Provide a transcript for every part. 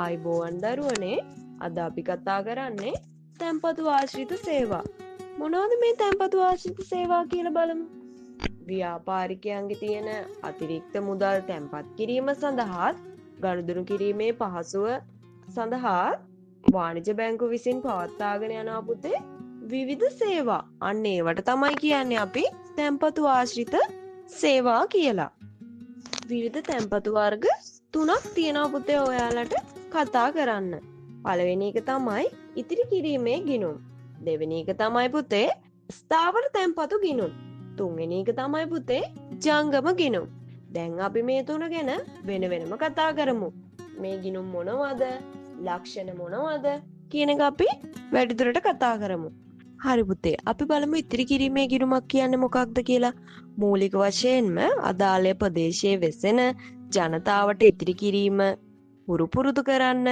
ආයිබෝවන් දරුවනේ අද අපි කතා කරන්නේ තැන්පතු ආශ්‍රිත සේවා. මොනවද මේ තැන්පතු ආශ්‍රිත සේවා කියලා බලමු. ව්‍යාපාරිකයන්ගේ තියෙන අතිරික්ත මුදල් තැන්පත් කිරීම සඳහා ගනුදෙනු කිරීමේ පහසුව සඳහා වාණිජ බැංකුව විසින් පවත්වාගෙන යනවා පුතේ විවිධ සේවා. අන්න ඒවට තමයි කියන්නේ අපි තැන්පතු ආශ්‍රිත සේවා කියලා. විවිධ තැන්පතු වර්ග 3ක් තියෙනවා පුතේ ඔයාලට කතා කරන්න. පළවෙනි එක තමයි ඉතිරි කිරීමේ ගිණුම්. දෙවෙනි එක තමයි පුතේ ස්ථාවර තැන්පතු ගිණුම්. තුන්වෙනි එක තමයි පුතේ ජංගම ගිණුම්. දැන් අපි මේ තුන ගැන වෙන වෙනම කතා කරමු. මේ ගිණුම් මොනවද? ලක්ෂණ මොනවද? කියන එක අපි වැඩිදුරට කතා කරමු. හරි පුතේ, අපි බලමු ඉතිරි කිරීමේ ගිණුමක් කියන්නේ මොකක්ද කියලා. මූලික වශයෙන්ම අදාළ ප්‍රදේශයේ වෙසෙන ජනතාවට ඉතිරි කිරීම පුරුදු කරන්න,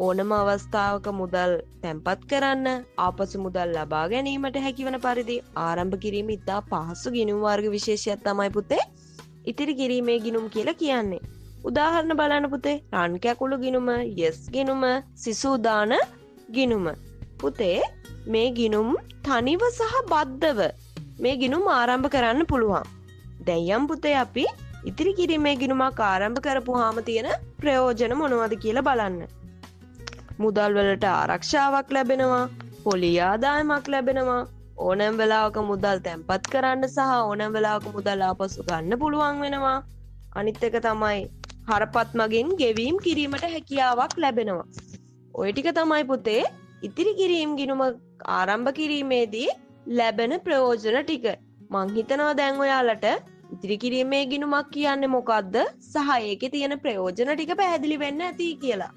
ඕනම අවස්ථාවක මුදල් තැන්පත් කරන්න, ආපසු මුදල් ලබා ගැනීමට හැකිවන පරිදි ආරම්භ කිරීම ඉතා පහසු ගිණුම් වර්ග විශේෂයක් තමයි පුතේ ඉතිරි කිරීමේ ගිණුම් කියලා කියන්නේ. උදාහරණ බලන්න පුතේ. රන් කැකුළු ගිණුම, යස් ගිණුම, සිසු දාන ගිණුම. පුතේ මේ ගිණුම් තනිව සහ බද්ධව මේ ගිණුම් ආරම්භ කරන්න පුළුවන්. දැන් යම් පුතේ අපි ඉතිරි කිරීමේ ගිණුමක් ආරම්භ කරපුවාම තියෙන ප්‍රයෝජන මොනවද කියලා බලන්න. මුදල් වලට ආරක්ෂාවක් ලැබෙනවා, පොලි ආදායමක් ලැබෙනවා, ඕනෑම වෙලාවක මුදල් තැන්පත් කරන්න සහ ඕනෑම වෙලාවක මුදල් ආපසු ගන්න පුළුවන් වෙනවා. අනිත් එක තමයි හරපත් මගින් ගෙවීම් කිරීමට හැකියාවක් ලැබෙනවා. ඔය ටික තමයි පුතේ ඉතිරි කිරීම ගිණුම ආරම්භ කිරීමේදී ලැබෙන ප්‍රයෝජන ටික. මං හිතනවා දැන් ඔයාලට ඉතිරි කිරීමේ ගිණුමක් කියන්නේ මොකක්ද සහ ඒකේ තියෙන ප්‍රයෝජන ටික පැහැදිලි වෙන්න ඇති කියලා.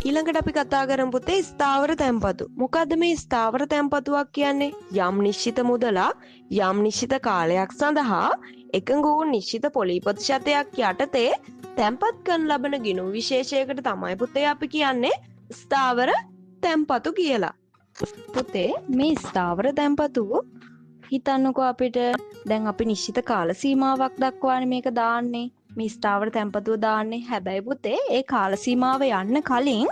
ඊළඟට අපි කතා කරමු පුතේ ස්ථාවර තැන්පතු. මොකද්ද මේ ස්ථාවර තැන්පතුවක් කියන්නේ? යම් නිශ්චිත මුදලක් යම් නිශ්චිත කාලයක් සඳහා එකඟ වූ නිශ්චිත පොලි ප්‍රතිශතයක් යටතේ තැන්පත් කරන ලබන ගිණුම් විශේෂයකට තමයි පුතේ අපි කියන්නේ ස්ථාවර තැන්පතු කියලා. පුතේ මේ ස්ථාවර තැන්පතු හිතන්නකෝ අපිට දැන් අපි නිශ්චිත කාල සීමාවක් දක්වානේ මේක දාන්නේ. මේ ස්ථාවර තැන්පතුව දාන්නේ. හැබැයි පුතේ ඒ කාල සීමාව යන්න කලින්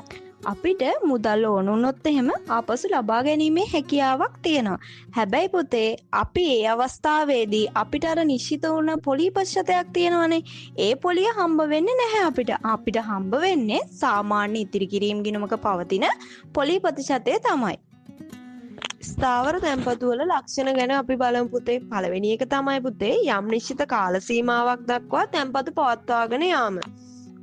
අපිට මුදල් ඕන වුණොත් එහෙම ආපසු ලබා ගැනීමේ හැකියාවක් තියෙනවා. හැබැයි පුතේ අපි ඒ අවස්ථාවේදී අපිට අර නිශ්චිත වුණ පොලි ප්‍රතිශතයක් තියෙනවනේ. ඒ පොලිය හම්බ වෙන්නේ නැහැ අපිට. අපිට හම්බ වෙන්නේ සාමාන්‍ය ඉතිරි කිරීම ගිණුමක පවතින පොලි ප්‍රතිශතය තමයි. ස්ථාවර තැන්පතු වල ලක්ෂණ ගැන අපි බලමු පුතේ. පළවෙනි එක තමයි පුතේ යම් නිශ්චිත කාල සීමාවක් දක්වා තැන්පතු පවත්වාගෙන යාම.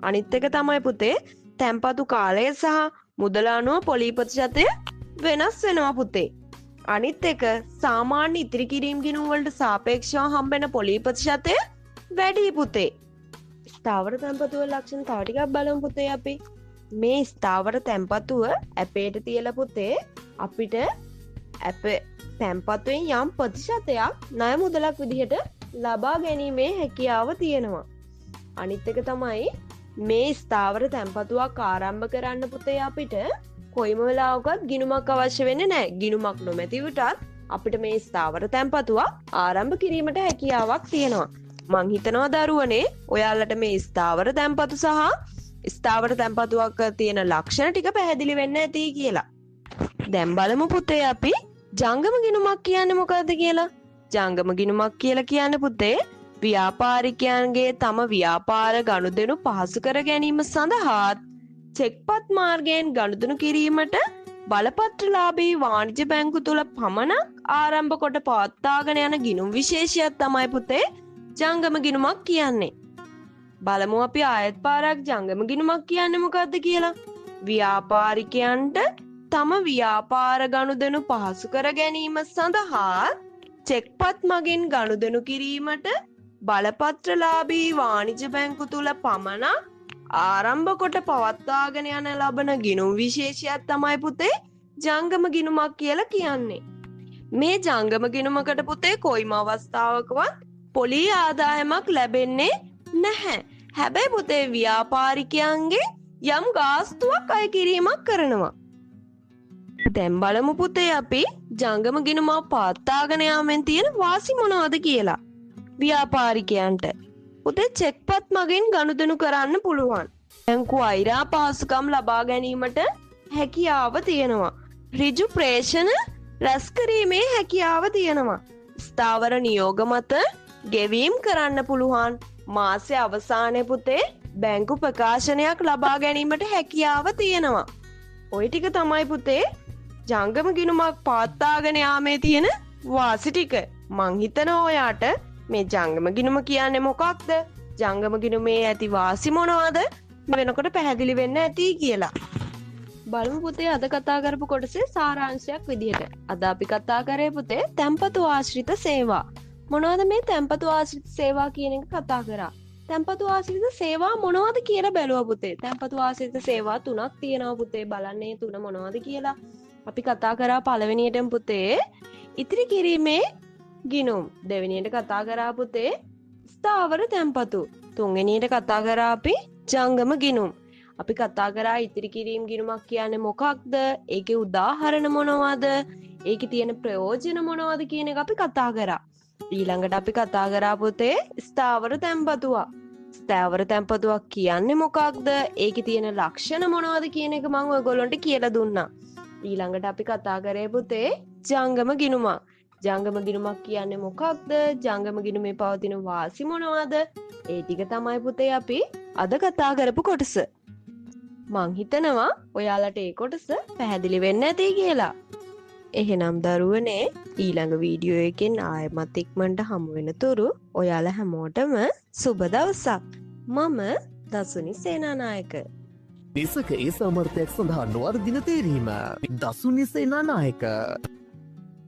අනිත් එක තමයි පුතේ තැන්පතු කාලය සහ මුදල අනුව පොලි ප්‍රතිශතය වෙනස් වෙනවා පුතේ. අනිත් එක සාමාන්‍ය ඉතිරි කිරීම ගිණුම් වලට සාපේක්ෂව හම්බෙන පොලි ප්‍රතිශතය වැඩි පුතේ. ස්ථාවර තැන්පතු වල ලක්ෂණ තව ටිකක් බලමු පුතේ අපි. මේ ස්ථාවර තැන්පතුව ඇපේට තියලා පුතේ අපිට අප තැන්පතුවෙන් යම් ප්‍රතිශතයක් ණය මුදලක් විදිහට ලබා ගැනීමේ හැකියාව තියෙනවා. අනිත් එක තමයි මේ ස්ථාවර තැන්පතුවක් ආරම්භ කරන්න පුතේ අපිට කොයිම වෙලාවකත් ගිණුමක් අවශ්‍ය වෙන්නේ නැහැ. ගිණුමක් නොමැති විටත් අපිට මේ ස්ථාවර තැන්පතුවක් ආරම්භ කිරීමට හැකියාවක් තියෙනවා. මං හිතනවා දරුවනේ ඔයාලට මේ ස්ථාවර තැන්පතු සහ ස්ථාවර තැන්පතුවක් තියෙන ලක්ෂණ ටික පැහැදිලි වෙන්න ඇති කියලා. දැන් බලමු පුතේ අපි ජංගම ගිණුමක් කියන්නේ මොකද්ද කියලා. ජංගම ගිණුමක් කියලා කියන්නේ පුතේ ව්‍යාපාරිකයන්ගේ තම ව්‍යාපාර ගනුදෙනු පහසු කර ගැනීම සඳහා චෙක්පත් මාර්ගයෙන් ගනුදෙනු කිරීමට බලපත්‍රලාභී වාණිජ බැංකු තුල පමණක් ආරම්භ කොට පවත්වාගෙන යන ගිණුම් විශේෂයක් තමයි පුතේ ජංගම ගිණුමක් කියන්නේ. බලමු අපි ආයත් පාරක් ජංගම ගිණුමක් කියන්නේ මොකද්ද කියලා. ව්‍යාපාරිකයන්ට තම ව්‍යාපාර ගනුදෙනු පහසු කර ගැනීම සඳහා චෙක්පත් මගින් ගනුදෙනු කිරීමට බලපත්‍රලාභී වාණිජ බැංකු තුල පමණක් ආරම්භ කොට පවත්වාගෙන යන ලබන ගිණුම් විශේෂයක් තමයි පුතේ ජංගම ගිණුමක් කියලා කියන්නේ. මේ ජංගම ගිණුමකට පුතේ කොයිම අවස්ථාවකවත් පොලි ආදායමක් ලැබෙන්නේ නැහැ. හැබැයි පුතේ ව්‍යාපාරිකයන්ගේ යම් ගාස්තුවක් අය කිරීමක් කරනවා. දැන් බලමු පුතේ අපි ජංගම ගිණුමක් පවත්වාගෙන යාමෙන් තියෙන වාසි මොනවද කියලා. ව්‍යාපාරිකයන්ට පුතේ චෙක්පත් මගින් ගනුදෙනු කරන්න පුළුවන්. බැංකු අයිරා පහසුකම් ලබා ගැනීමට හැකියාව තියෙනවා. ඍජු ප්‍රේෂණ රැස්කිරීමේ හැකියාව තියෙනවා. ස්ථාවර නියෝග මත ගෙවීම් කරන්න පුළුවන්. මාසෙ අවසානයේ පුතේ බැංකු ප්‍රකාශනයක් ලබා ගැනීමට හැකියාව තියෙනවා. ඔය ටික තමයි පුතේ ජංගම ගිණුමක් පවත්වාගෙන යාමේ තියෙන වාසි ටික. මං හිතනවා ඔයාට මේ ජංගම ගිණුම කියන්නේ මොකක්ද? ජංගම ගිණුමේ ඇති වාසි මොනවද? වෙනකොට පැහැදිලි වෙන්න ඇති කියලා. බලමු පුතේ අද කතා කරපු කොටසේ සාරාංශයක් විදිහට. අද අපි කතා කරේ පුතේ තැන්පතු ආශ්‍රිත සේවා. මොනවද මේ තැන්පතු ආශ්‍රිත සේවා කියන එක කතා කරා. තැන්පතු ආශ්‍රිත සේවා මොනවද කියලා බැලුවා පුතේ. තැන්පතු ආශ්‍රිත සේවා තුනක් තියෙනවා පුතේ. බලන්නේ තුන මොනවද කියලා. අපි කතා කරා පළවෙනියටම පුතේ ඉතිරි කිරීමේ ගිණුම්. දෙවෙනියට කතා කරා පුතේ ස්ථාවර තැන්පතු. තුන්වෙනියට කතා කරා අපි ජංගම ගිණුම්. අපි කතා කරා ඉතිරි කිරීම ගිණුමක් කියන්නේ මොකක්ද? ඒකේ උදාහරණ මොනවද? ඒකේ තියෙන ප්‍රයෝජන මොනවද කියන එක අපි කතා කරා. ඊළඟට අපි කතා කරා පුතේ ස්ථාවර තැන්පතුවක්. ස්ථාවර තැන්පතුවක් කියන්නේ මොකක්ද? ඒකේ තියෙන ලක්ෂණ මොනවද කියන එක මම ඔයගොල්ලන්ට කියලා දුන්නා. ඊළඟට අපි කතා කරේ පුතේ ජංගම ගිණුමක්. ජංගම ගිණුමක් කියන්නේ මොකක්ද? ජංගම ගිණුමේ පවතින වාසි මොනවද? ඒ ටික තමයි පුතේ අපි අද කතා කරපු කොටස. මං හිතනවා ඔයාලට ඒ කොටස පැහැදිලි වෙන්න ඇති කියලා. එහෙනම් දරුවනේ ඊළඟ වීඩියෝ එකෙන් ආයෙමත් ඉක්මනට හමු වෙන තුරු ඔයාලා හැමෝටම සුබ දවසක්. මම දසුනි සේනානායක. නිසක ඒ සමර්ථයක් සඳහා නොවර්දින තේරීම දසුනි සේනානායක.